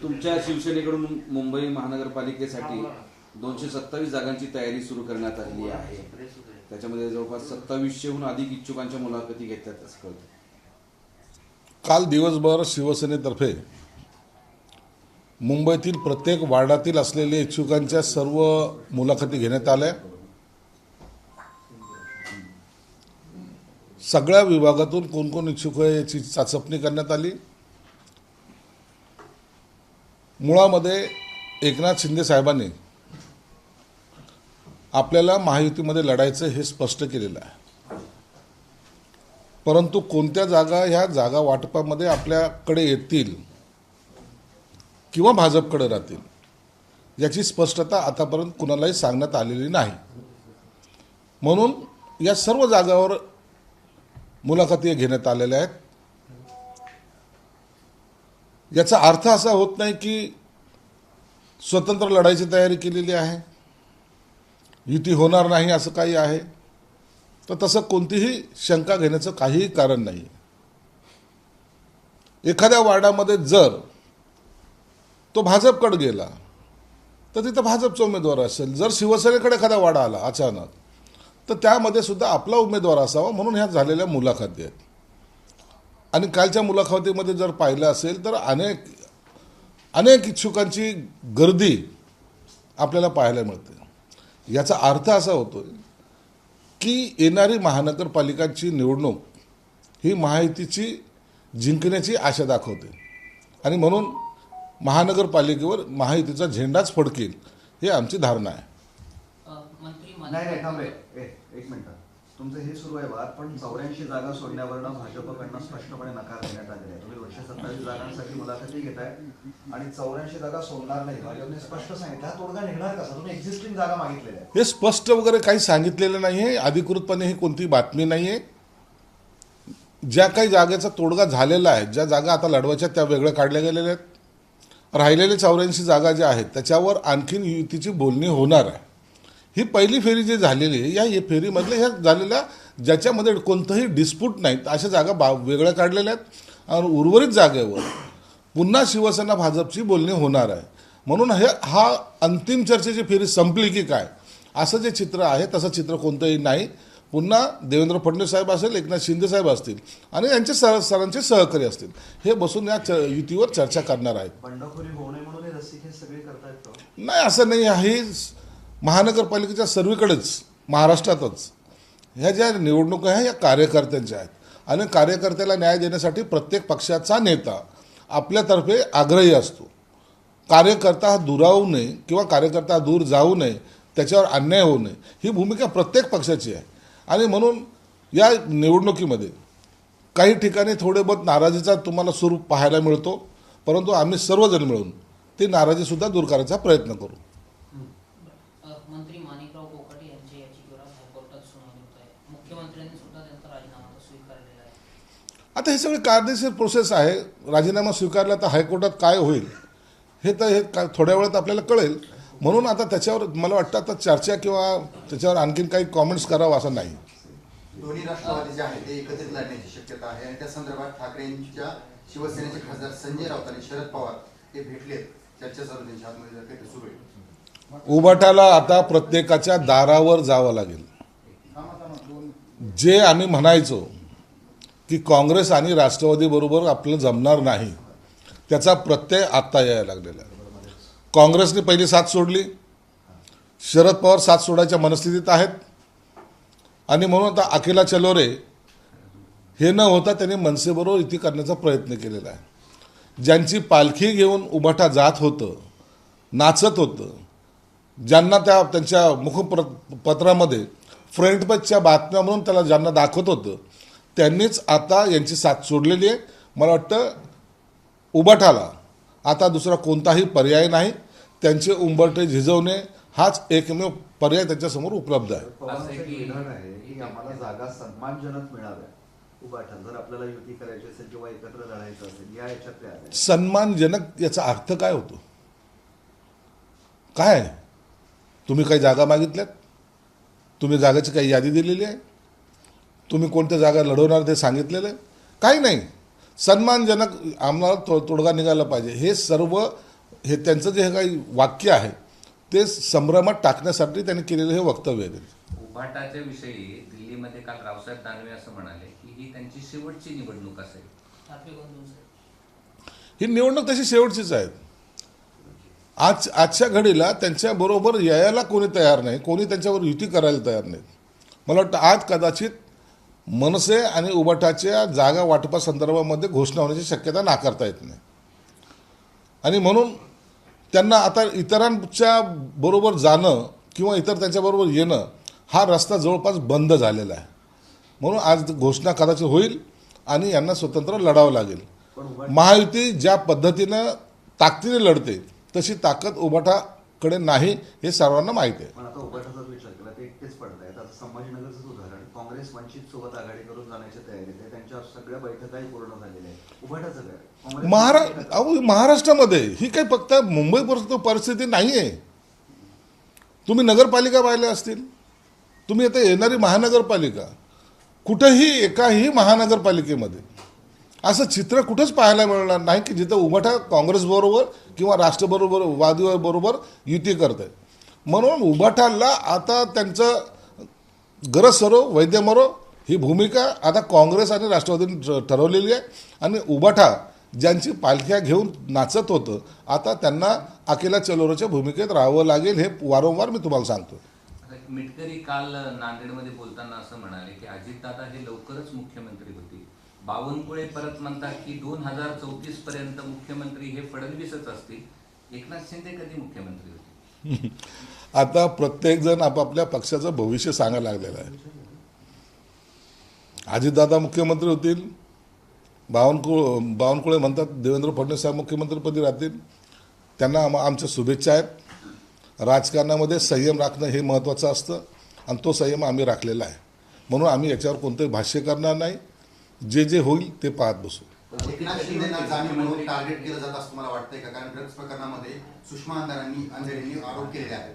तुमच्या शिवसेनेकडून मुंबई महानगरपालिकेसाठी 227 जागांची तयारी सुरू करण्यात आली आहे. त्याच्यामध्ये जवळपास 2700हून अधिक इच्छुकांच्या मुलाखती घेतल्यात असं कळतं. काल दिवसभर शिवसेनेतर्फे मुंबईतील प्रत्येक वार्डातील असलेले इच्छुकांच्या सर्व मुलाखती घेण्यात आल्या. सगळ्या विभागातून कोण कोण इच्छुक आहे याची चाचपणी करण्यात आली. मुळामध्ये एकनाथ शिंदे साहेबांनी आपल्याला महायुतीमध्ये लढायचं हे स्पष्ट केलेलं आहे, परंतु कोणत्या जागा ह्या जागा वाटपामध्ये आपल्याकडे येतील किंवा भाजपकडे राहतील याची स्पष्टता आतापर्यंत कुणालाही सांगण्यात आलेली नाही. म्हणून या सर्व जागावर मुलाखती घेण्यात आलेल्या आहेत. याचा अर्थ असा होत नाही की स्वतंत्र लढाईची तयारी केलेली आहे, युती होणार नाही असं काही आहे, तर तसं कोणतीही शंका घेण्याचं काहीही कारण नाही. एखाद्या वार्डामध्ये जर तो भाजपकडे गेला तर तिथं भाजपचा उमेदवार असेल. जर शिवसेनेकडे एखादा वाडा आला अचानक तर त्यामध्ये सुद्धा आपला उमेदवार असावा, म्हणून ह्या झालेल्या मुलाखती आहेत. आणि कालच्या मुलाखतीमध्ये जर पाहिलं असेल तर अनेक इच्छुकांची गर्दी आपल्याला पाहायला मिळते. याचा अर्थ असा होतो की येणारी महानगरपालिकांची निवडणूक ही महायुतीची जिंकण्याची आशा दाखवते आणि म्हणून महानगरपालिकेवर महायुतीचा झेंडाच फडकेल ही आमची धारणा आहे. नाही थांब रे, एक मिनिट. तुमचं हे सुरू आहे वाद, पण 84 जागा सोडण्यावरनं भाजपकडनं स्पष्टपणे नकार देण्यात आलेला आहे. तुम्ही 227 जागांसाठी मुलाखती घेताय आणि 84 जागा सोडणार नाही भाजपने स्पष्ट सांगितलं. हा तोडगा निघणार कसा? तुम्ही एक्झिस्टिंग जागा मागितलेल्या आहेत. हे स्पष्ट वगैरे काही सांगितलेलं नाही आहे, अधिकृतपणे ही कोणती बातमी नाही आहे. ज्या काही जागेचा तोडगा झालेला आहे, ज्या जागा आता लढवायच्या त्या वेगळ्या काढल्या गेलेल्या आहेत. राहिलेले 84 जागा ज्या आहेत त्याच्यावर आणखीन युतीची बोलणी होणार आहे. ही पहिली फेरी जी झालेली आहे या फेरीमधल्या ह्या झालेल्या ज्याच्यामध्ये कोणतंही डिस्प्यूट नाहीत अशा जागा वेगळ्या काढलेल्या आहेत आणि उर्वरित जागेवर पुन्हा शिवसेना भाजपची बोलणी होणार आहे. म्हणून हा अंतिम चर्चेची फेरी संपली की काय असं जे चित्र आहे तसं चित्र कोणतंही नाही. पुन्हा देवेंद्र फडणवीस साहेब असेल, एकनाथ शिंदे साहेब असतील आणि यांचे सरांचे सहकारी असतील, हे बसून या युतीवर चर्चा करणार आहेत. बंडखोरी होऊ नये म्हणून हे रस्सीखेच सगळे करतायत. नाही, असं नाही आहे. महानगरपालिकेच्या सर्वीकडेच महाराष्ट्रातच ह्या ज्या निवडणुका आहेत या कार्यकर्त्यांच्या आहेत आणि कार्यकर्त्याला न्याय देण्यासाठी प्रत्येक पक्षाचा नेता आपल्यातर्फे आग्रही असतो. कार्यकर्ता हा दुरावू नये किंवा कार्यकर्ता दूर जाऊ नये, त्याच्यावर अन्याय होऊ नये ही भूमिका प्रत्येक पक्षाची आहे. आणि म्हणून या निवडणुकीमध्ये काही ठिकाणी थोडे बहुत नाराजीचा तुम्हाला स्वरूप पाहायला मिळतो, परंतु आम्ही सर्वजण मिळून ती नाराजीसुद्धा दूर करायचा प्रयत्न करू. मंत्री माणिकराव कोकाटे यांच्या याचिकेवर हायकोर्टात सुनावणी होत आहे. मुख्यमंत्र्यांनी सुद्धा त्यांचा राजीनामा स्वीकारलेला आहे. आता हे सगळे कायदेशीर प्रोसेस आहे. राजीनामा स्वीकारला तर हायकोर्टात काय होईल हे थोड्या वेळात आपल्याला कळेल. म्हणून आता त्याच्यावर मला वाटतं आता चर्चा किंवा त्याच्यावर आणखीन काही कॉमेंट्स करावं असं नाही. दोन्ही राष्ट्रवादी जे आहे ते एकत्रित लढण्याची शक्यता आहे आणि त्या संदर्भात ठाकरेंच्या शिवसेनेचे खासदार संजय राऊत आणि शरद पवार हे भेटलेत. चर्चा चालू त्यांच्या आतमध्ये सुरू आहे. उभाटाला आता प्रत्येकाच्या दारावर जावं लागेल. जे आम्ही म्हणायचो की काँग्रेस आणि राष्ट्रवादी बरोबर आपलं जमणार नाही त्याचा प्रत्यय आत्ता यायला लागलेला आहे. काँग्रेसने पहिली साथ सोडली, शरद पवार साथ सोडायच्या मनस्थितीत आहेत आणि म्हणून आता अखिला चलोरे हे न होता त्यांनी मनसेबरोबर युती करण्याचा प्रयत्न केलेला आहे. ज्यांची पालखी घेऊन उभाटा जात होतं, नाचत होतं, ज्यांना त्यांच्या मुखपत्रामध्ये फ्रंट पेजच्या बातम्या म्हणून त्याला ज्यांना दाखवत होतं त्यांनीच आता यांची साथ सोडलेली आहे. मला वाटतं उभाटाला आता दुसरा कोणताही पर्याय नाही. त्यांचे उंबरठे झिजवणे हाच एकमेव पर्याय त्यांच्यासमोर उपलब्ध आहे. पवारांचं विधान आहे की आम्हाला जागा सन्मानजनक मिळाव्या. उभाटा जर आपल्याला युती करायची असेल किंवा एकत्र लढायचं असेल या याच्यात ते आले. सन्मानजनक याचा अर्थ काय होतो? काय तुम्ही काही जागा मागितल्यात? तुम्ही जागाची काही यादी दिलेली आहे? तुम्ही कोणत्या जागा लढवणार ते सांगितलेलं आहे? काही नाही. सन्मानजनक आम्हाला तोडगा निघाला पाहिजे हे सर्व हे त्यांचं जे काही वाक्य आहे ते संभ्रमात टाकण्यासाठी त्यांनी केलेलं हे वक्तव्य आहे. उभाटाच्या विषयी दिल्लीमध्ये काल रावसाहेब दानवे असं म्हणाले की ही त्यांची शेवटची निवडणूक असेल. ठाकरे बंधू साहेब. ही निवडणूक तशी शेवटचीच आहे. आजच्या घडीला त्यांच्याबरोबर यायला कोणी तयार नाही, कोणी त्यांच्यावर युती करायला तयार नाही. मला वाटतं आज कदाचित मनसे आणि उबाटाच्या जागा वाटपासंदर्भामध्ये घोषणा होण्याची शक्यता नाकारता येत नाही. आणि म्हणून त्यांना आता इतरांच्या बरोबर जाणं किंवा इतर त्यांच्याबरोबर येणं हा रस्ता जवळपास बंद झालेला आहे. म्हणून आज घोषणा कदाचित होईल आणि यांना स्वतंत्र लढावं लागेल. महायुती ज्या पद्धतीनं ताकदीने लढते तशी ताकद उबाटाकडे नाही हे सर्वांना माहिती आहे. पण आता उभाटाचाच विचार केला ते एकटेच पडत आहेत. आता संभाजीनगरचं उदाहरण, काँग्रेस वंचित सोबत आघाडी करून जाण्याची तयारी आहे. त्यांच्या सगळ्या बैठकाही पूर्ण झालेल्या आहेत. उभाटाचं काय? महाराष्ट्रामध्ये ही काही फक्त मुंबई परिस्थिती नाही आहे. तुम्ही नगरपालिका पाहिल्या असतील, तुम्ही आता येणारी महानगरपालिका, कुठेही एकाही महानगरपालिकेमध्ये असं चित्र कुठंच पाहायला मिळणार नाही की जिथं उभाटा काँग्रेसबरोबर किंवा राष्ट्रवादीबरोबर युती करत आहे. म्हणून उभाटाला आता त्यांचं गरज सरो वैद्य मरो ही भूमिका आता काँग्रेस आणि राष्ट्रवादीने ठरवलेली आहे. आणि उभाटा ज्यांची पालख्या घेऊन नाचत होतं आता त्यांना अकेला चलोरोच्या भूमिकेत राहावं लागेल. हे वारंवार मी तुम्हाला सांगतो. मिटकरी काल नांदेडमध्ये बोलताना असं म्हणाले की अजितदादा हे लवकरच मुख्यमंत्री होतील. बावनकुळे परत म्हणतात की 2034 पर्यंत मुख्यमंत्री हे फडणवीसच असतील. एकनाथ शिंदे कधी मुख्यमंत्री होतील? आता प्रत्येकजण आपापल्या पक्षाचं भविष्य सांगायला लागलेलं आहे. अजितदादा मुख्यमंत्री होतील, बावनकुळे म्हणतात देवेंद्र फडणवीस साहेब मुख्यमंत्रीपदी राहतील. त्यांना आमच्या शुभेच्छा आहेत. राजकारणामध्ये संयम राखणं हे महत्त्वाचं असतं आणि तो संयम आम्ही राखलेला आहे. म्हणून आम्ही याच्यावर कोणतंही भाष्य करणार नाही. जे होईल ते पाहत बसू. एकनाथ शिंदेना जाणीव म्हणून टार्गेट केलं जात असं मला वाटतंय का? कारण ड्रग्ज प्रकरणामध्ये सुषमा अंधारेंनी आरोप केलेले आहेत.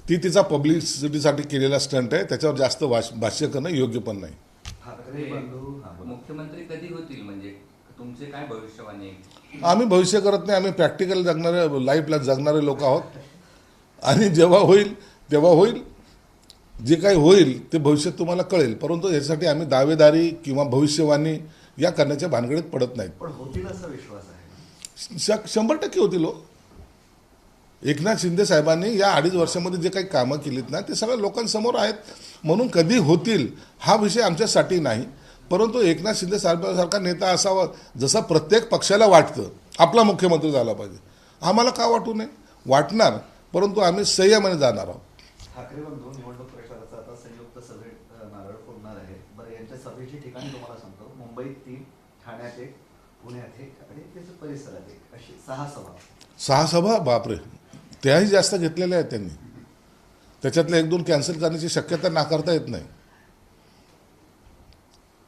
ती तिचा पब्लिसिटीसाठी केलेला स्टंट आहे. त्याच्यावर जास्त भाष्य करणं योग्य पण नाही. ठाकरे बंधू मुख्यमंत्री कधी होतील म्हणजे तुमचे काय भविष्यवाणी आहे? आम्ही भविष्य करत नाही. आम्ही प्रॅक्टिकल जगणारे, लाईफला जगणारे लोक आहोत. आणि जेव्हा होईल तेव्हा होईल. जे काही होईल ते भविष्यात तुम्हाला कळेल. परंतु यासाठी आम्ही दावेदारी किंवा भविष्यवाणी या करण्याच्या भानगडीत पडत नाहीत. पण होतील असा विश्वास आहे. 100% होतील. एकनाथ शिंदे साहेबांनी या 2.5 वर्षामध्ये जे काही कामं केलीत ना ते सगळ्या लोकांसमोर आहेत. म्हणून कधी होतील हा विषय आमच्यासाठी नाही. परंतु एकनाथ शिंदे साहेबांसारखा नेता असावा जसं प्रत्येक पक्षाला वाटतं आपला मुख्यमंत्री झाला पाहिजे. आम्हाला का वाटू नये? वाटणार, परंतु आम्ही संयमाने जाणार आहोत. ठाकरे बंधू निवडणूक प्रचाराचा आता संयुक्त सभेत नारळ फोडणार आहे. बरं, यांच्या सभेची ठिकाणी तुम्हाला सांगतो, मुंबईत 3, ठाण्यात 1, पुण्यात 1 आणि त्याच्या परिसरात 1 अशी 6 सभा. 6 सभा? बापरे, त्याही जास्त घेतलेल्या आहेत त्यांनी. त्याच्यातल्या 1-2 कॅन्सल करण्याची शक्यता नाकारता येत नाही.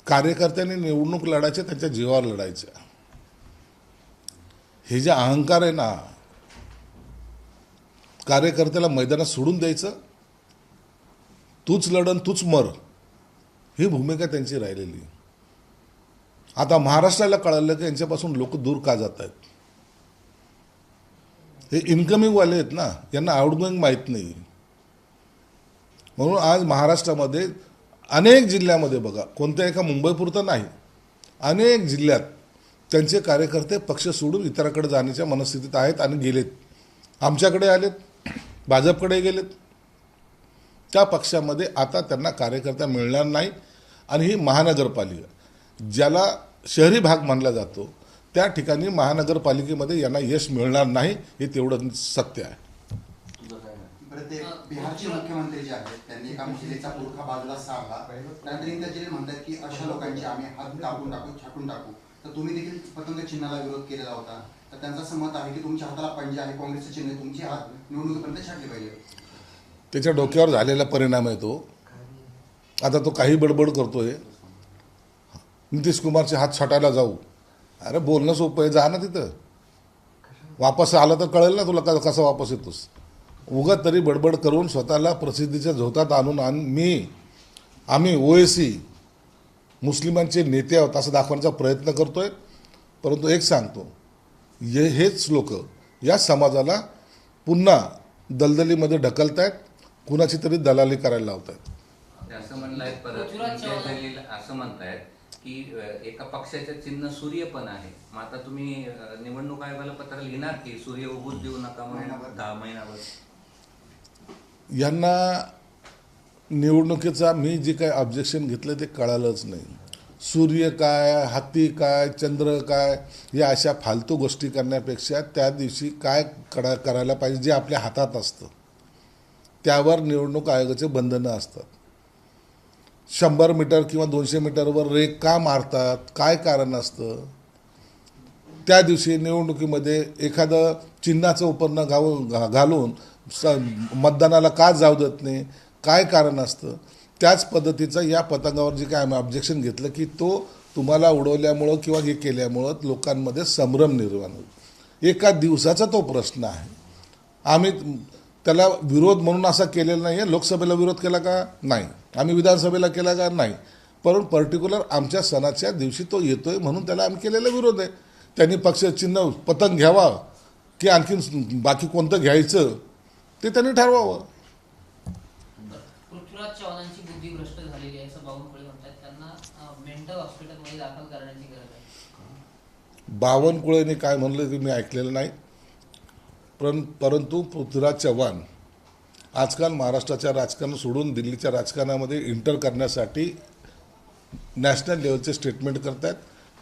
कार्यकर्त्यांनी निवडणूक लढायच्या त्यांच्या जीवावर लढायच्या. हे जे अहंकार आहे ना, कार्यकर्त्याला मैदानात सोडून द्यायचं, तूच लढन तूच मर, ही भूमिका त्यांची राहिलेली. आता महाराष्ट्राला कळलं की यांच्यापासून लोक दूर का जात आहेत. हे इन्कमिंगवाले आहेत ना, यांना आउटगोईंग माहीत नाही. म्हणून आज महाराष्ट्रामध्ये अनेक जिल्ह्यामध्ये बघा, कोणत्या एका मुंबईपुरतं नाही, अनेक जिल्ह्यात त्यांचे कार्यकर्ते पक्ष सोडून इतरांकडे जाण्याच्या मनस्थितीत आहेत आणि गेलेत. आमच्याकडे आलेत, भाजपकडे गेलेत. त्या पक्षामध्ये आता त्यांना कार्यकर्ता मिळणार नाही. आणि ही महानगरपालिका ज्याला शहरी भाग मानला जातो त्या ठिकाणी महानगरपालिकेमध्ये यांना यश मिळणार नाही, हे तेवढं सत्य आहे. बरं, ते बिहारचे मुख्यमंत्री जे आहेत त्यांनी एका महिलेचा पुरखा बाजूला सारला. त्यानंतर इंद्रजित म्हणतात की अशा लोकांचे आम्ही हात कापून टाकू, छाटून टाकू. तर तुम्ही देखील पतंग चिन्हाला विरोध केलेला होता. तर त्यांचं असं मत आहे की तुमच्या हाताला पंजे आहे, काँग्रेसचे चिन्ह, तुमचे हात निवडणुकीपर्यंत छाटले पाहिजे. त्याच्या डोक्यावर झालेला परिणाम आहे तो. आता तो काही बडबड करतोय, नितीश कुमारचे हात छाटायला जाऊ. अरे बोलणं सोपं आहे, जा ना तिथं. वापस आला तर कळेल ना तुला कसं वापस येतोस. उगाच तरी बडबड करून स्वतःला प्रसिद्धीच्या झोतात आणून आम्ही ओएसी मुस्लिमांचे नेते आहोत असं दाखवण्याचा प्रयत्न करतोय. परंतु एक सांगतो, हेच लोक या समाजाला पुन्हा दलदलीमध्ये ढकलतायत, कुणाची तरी दलाली करायला लावतायत. ते असं म्हणलंय परत विजय जलील असं म्हणतायत की एका पक्षाचं चिन्ह सूर्य पण आहे. मग आता तुम्ही निवडणूक आयोगाला पत्र लिहिणार की सूर्य उगूच देऊ नका म्हणून 10 महिन्यावर? यांना निवडणुकीचा मी जे काही ऑब्जेक्शन घेतलं ते कळालंच नाही. सूर्य काय, हत्ती काय, चंद्र काय, या अशा फालतू गोष्टी करण्यापेक्षा त्या दिवशी काय करायला पाहिजे जे आपल्या हातात असतं त्यावर निवडणूक आयोगाचे बंधनं असतात. 100 मीटर किंवा 200 मीटरवर रेग का मारतात, काय कारण असतं? त्या दिवशी निवडणुकीमध्ये एखादं चिन्हाचं उपकरण घालून मतदानाला का जाऊ देत नाही, काय कारण असतं? त्याच पद्धतीचं या पतंगावर जे काय आम्ही ऑब्जेक्शन घेतलं की तो तुम्हाला उडवल्यामुळं किंवा हे केल्यामुळं लोकांमध्ये संभ्रम निर्माण होईल. एका दिवसाचा तो प्रश्न आहे. आम्ही त्याला विरोध म्हणून असा केलेला नाही आहे. लोकसभेला विरोध केला का? नाही. आम्ही विधानसभेला केला का? नाही. परंतु पर्टिक्युलर आमच्या सणाच्या दिवशी तो येतोय म्हणून त्याला आम्ही केलेला विरोध आहे. त्यांनी पक्षचिन्ह पतंग घ्यावा की आणखीन बाकी कोणतं घ्यायचं ते त्यांनी ठरवावं. पृथ्वीराज चव्हाणांची बुद्धी भ्रष्ट झालेली आहे असं बावनकुळे म्हणतात. त्यांना मेंटल हॉस्पिटलमध्ये दाखल करण्याची गरज आहे. बावनकुळेने काय म्हणलं की मी ऐकलेलं नाही. परंतु पृथ्वीराज चव्हाण आजकाल महाराष्ट्राच्या राजकारण सोडून दिल्लीच्या राजकारणामध्ये इंटर करण्यासाठी नॅशनल लेवलचे स्टेटमेंट करत आहेत.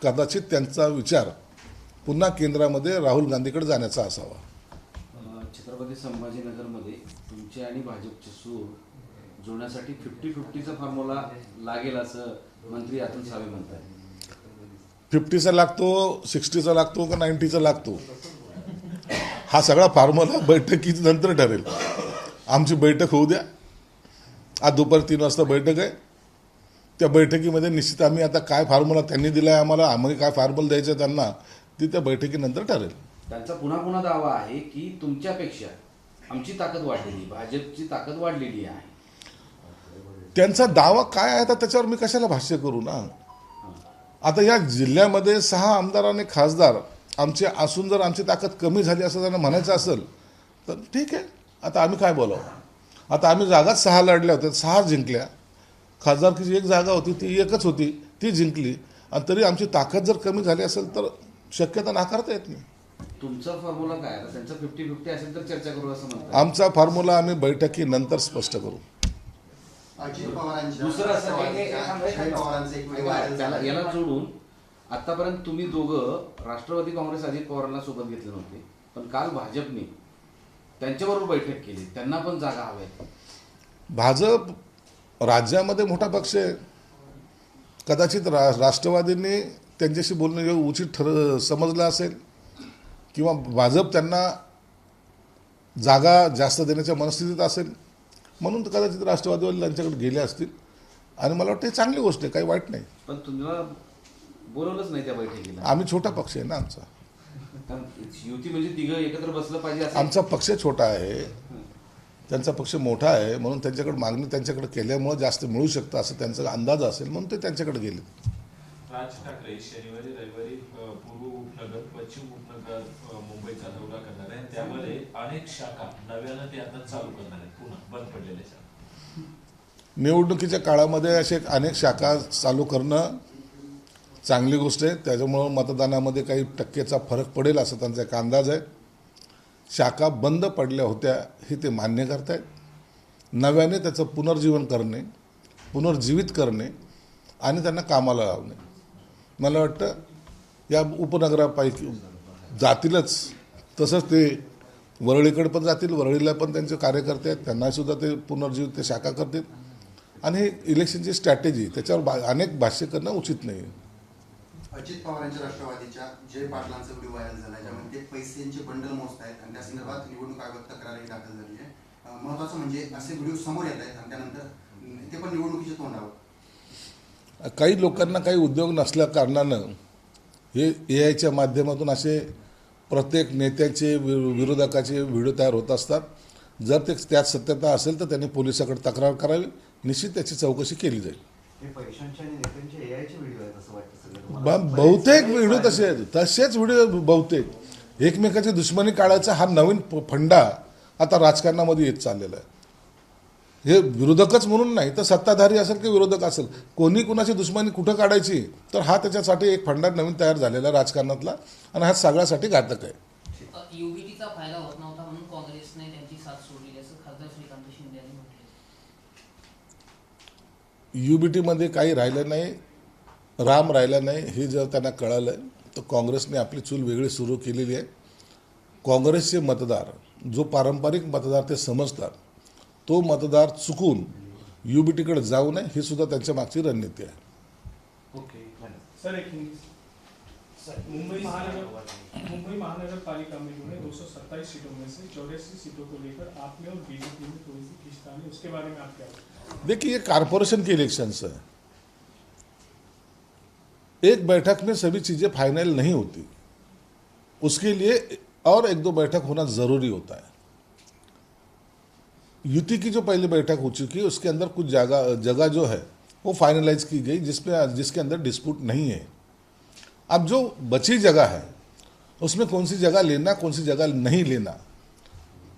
कदाचित त्यांचा विचार पुन्हा केंद्रामध्ये राहुल गांधीकडे जाण्याचा असावा. छत्रपती संभाजीनगरमध्ये तुमचे आणि भाजपचे सूर जुळण्यासाठी 50-50चा फॉर्म्युला लागेल असं मंत्री अतुल सावे म्हणतात. 50चा लागतो, 60चा लागतो का 90चा लागतो हा सगळा फॉर्म्युला बैठकीनंतर ठरेल. आमची बैठक होऊ द्या. आज दुपारी 3 वाजता बैठक आहे. त्या बैठकीमध्ये निश्चित आम्ही आता काय फॉर्म्युला त्यांनी दिला आहे आम्हाला, आम्ही काय फॉर्म्युला द्यायचं त्यांना, ती त्या बैठकीनंतर ठरेल. त्यांचा पुन्हा दावा आहे की तुमच्यापेक्षा आमची ताकद वाढलेली, भाजपची ताकद वाढलेली आहे. त्यांचा दावा काय आहे तर त्याच्यावर मी कशाला भाष्य करू ना. आता या जिल्ह्यामध्ये 6 आमदार आणि खासदार आमचे असून जर आमची ताकद कमी झाली असं त्यांना म्हणायचं असेल तर ठीक आहे. आता आम्ही काय बोलावं. आता आम्ही जागाच 6 लढल्या होत्या, 6 जिंकल्या. खासदारकीची 1 जागा होती ती 1च होती, ती जिंकली. आणि तरी आमची ताकद जर कमी झाली असेल तर शक्यता नाकारता येत नाही. तुमचा फॉर्म्युला काय आता? त्यांचा 50-50 असेल तर चर्चा करू असं म्हणतात. आमचा फॉर्म्युला आम्ही बैठकीनंतर स्पष्ट करू. अजित पवारांच्या दुसरं असं शरद पवारांचं एक व्हिडिओ व्हायरल झाला. याला जोडून आतापर्यंत तुम्ही दोघं राष्ट्रवादी काँग्रेस अजित पवारांना सोबत घेतले नव्हते, पण काल भाजपने त्यांच्याबरोबर बैठक केली. त्यांना पण जागा हव्यात. भाजप राज्यामध्ये मोठा पक्ष आहे. कदाचित राष्ट्रवादींनी त्यांच्याशी बोलणं उचित समजलं असेल किंवा भाजप त्यांना जागा जास्त देण्याच्या मनस्थितीत असेल म्हणून कदाचित राष्ट्रवादीवाले त्यांच्याकडे गेले असतील. आणि मला वाटतं चांगली गोष्ट आहे, काही वाईट नाही. पण तुम्हाला बोलवलंच नाही त्या बैठकीला. आम्ही छोटा पक्ष आहे ना. आमचा युती म्हणजे तिघं एकत्र बसलं पाहिजे असं. आमचा पक्ष छोटा आहे, त्यांचा पक्ष मोठा आहे म्हणून त्यांच्याकडे मागणी त्यांच्याकडे केल्यामुळे जास्त मिळू शकतं असं त्यांचा अंदाज असेल म्हणून ते त्यांच्याकडे गेले. राज ठाकरे शनिवारी रविवारी पूर्व उपनगर, पश्चिम उपनगर मुंबईचा दौरा करणार आहे. त्यामध्ये अनेक शाखा नव्यानं ते आता चालू करणार आहेत, पुन्हा बंद पडलेल्या शाखा. निवडणुकीच्या काळामध्ये असे अनेक शाखा चालू करणं चांगली गोष्ट आहे. त्याच्यामुळं मतदानामध्ये काही टक्केचा फरक पडेल असं त्यांचा एक अंदाज आहे. शाखा बंद पडल्या होत्या हे ते मान्य करतायत. नव्याने त्याचं पुनर्जीवन करणे, पुनर्जीवित करणे आणि त्यांना कामाला लावणे. मला वाटतं या उपनगरापैकी जातीलच. तसंच ते वरळीकडे पण जातील. वरळीला पण त्यांचे कार्यकर्ते आहेत, त्यांनासुद्धा ते पुनर्जीवित ते शाखा करतील. आणि हे इलेक्शनची स्ट्रॅटेजी त्याच्यावर अनेक भाष्य करणं उचित नाही. अजित पवारांच्या राष्ट्रवादीच्या जय पाटलांचा व्हिडिओ व्हायरल झाला ज्यामध्ये ते पैशांचे बंडल मोजत आहेत आणि त्या संदर्भात निवडणूक आयोगात तक्रारही दाखल झाली आहे. महत्वाचं म्हणजे असे व्हिडिओ समोर येत आहेत आणि त्यानंतर ते पण निवडणुकीच्या तोंडावर. काही लोकांना काही उद्योग नसल्या कारणानं हे AI च्या माध्यमातून असे प्रत्येक नेत्याचे विरोधकाचे व्हिडिओ तयार होत असतात. जर ते त्यात सत्यता असेल तर त्यांनी पोलिसाकडे तक्रार करावी. निश्चित त्याची चौकशी केली जाईल. हे पैशांचे आणि नेत्यांचे AI चे व्हिडिओ आहेत असं वाटतं सगळं. बहुतेक व्हिडिओ तसे आहेत, तसेच व्हिडिओ बहुतेक. एकमेकाची दुश्मनी काढायचा हा नवीन फंडा आता राजकारणामध्ये येत चाललेला आहे. हे विरोधकच म्हणून नाही तर सत्ताधारी असेल की विरोधक असेल, कोणी कुणाची दुश्मनी कुठं काढायची, तर हा त्याच्यासाठी एक फंडा नवीन तयार झालेला आहे राजकारणातला, आणि हा सगळ्यासाठी घातक आहे. युबीटीचा फायदा होत नव्हता म्हणून काँग्रेसने त्यांची साथ सोडली असं खासदार श्रीकांत शिंदे यांनी म्हटले. युबीटीमध्ये काही राहिलं नाही, राम राहिला नाही हे जर त्यांना कळालं तर काँग्रेसने आपली चूल वेगळी सुरू केलेली आहे. काँग्रेसचे मतदार जो पारंपरिक मतदार ते समजतात, तो मतदार चुकून युबीटीकडे जाऊ नये ही सुद्धा त्यांच्या मागची रणनीती आहे. सर एक मिनट. मुंबई महानगर पालिका में जो है 227 सीटों में से 84 सीटों को लेकर आप में और बीजेपी में थोड़ी सी खींचतान है, उसके बारे में आप क्या बोलेंगे? देखिए ये कारपोरेशन के इलेक्शंस है, एक बैठक में सभी चीजें फाइनल नहीं होती, उसके लिए और एक दो बैठक होना जरूरी होता है. युति की जो पहली बैठक हो चुकी है उसके अंदर कुछ जगह जो है वो फाइनलाइज की गई जिसके अंदर डिस्प्यूट नहीं है. अब जो बची जगह है उसमें कौन सी जगह लेना, कौन सी जगह नहीं लेना,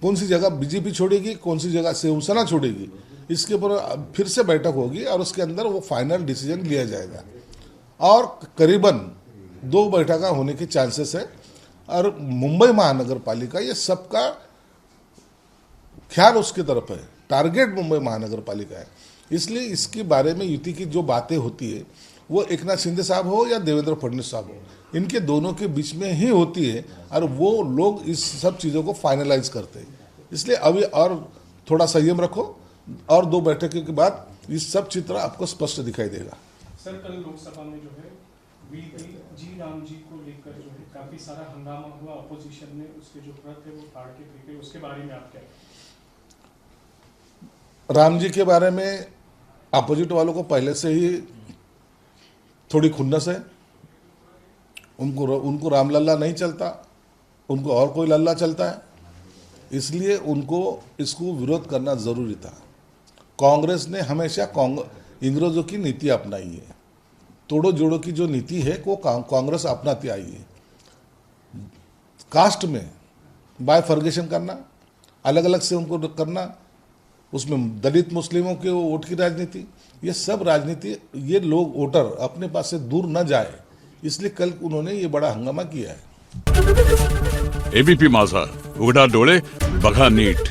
कौन सी जगह बीजेपी छोड़ेगी, कौन सी जगह शिवसेना छोड़ेगी, इसके ऊपर फिर से बैठक होगी और उसके अंदर वो फाइनल डिसीजन लिया जाएगा. और करीबन 2 बैठकें होने के चांसेस है. और मुंबई महानगर पालिका ये सबका ख्याल उसकी तरफ है, टारगेट मुंबई महानगर पालिका है. इसलिए इसके बारे में युति की जो बातें होती है वो एकनाथ शिंदे साहब हो या देवेंद्र फडणवीस साहब हो, इनके दोनों के बीच में ही होती है और वो लोग इस सब चीज़ों को फाइनलाइज करते हैं. इसलिए अभी और थोड़ा संयम रखो और 2 बैठकों के बाद ये सब चित्र आपको स्पष्ट दिखाई देगा. सर कल लोकसभा में जो है जी राम जी को लेकर जो है काफी सारा हंगामा हुआ, अपोजिशन ने उसके जो रथ है वो फाड़ के फेंके, उसके बारे में आप क्या कहें? राम जी के बारे में अपोजिट वालों को पहले से ही थोड़ी खुन्नस है. उनको रामलल्ला नहीं चलता, उनको और कोई लल्ला चलता है, इसलिए उनको इसको विरोध करना जरूरी था. कांग्रेस ने हमेशा अंग्रेजों की नीति अपनाई है, तोड़ो जोड़ो की जो नीति है वो कांग्रेस अपनाती आई है. कास्ट में बायफर्गेशन करना, अलग अलग से उनको करना, उसमें दलित मुस्लिमों के वोट की राजनीति, ये सब राजनीति ये लोग वोटर अपने पास से दूर न जाए, इसलिए कल उन्होंने ये बड़ा हंगामा किया है. एबीपी माझा, उघडा डोळे बघा नीट.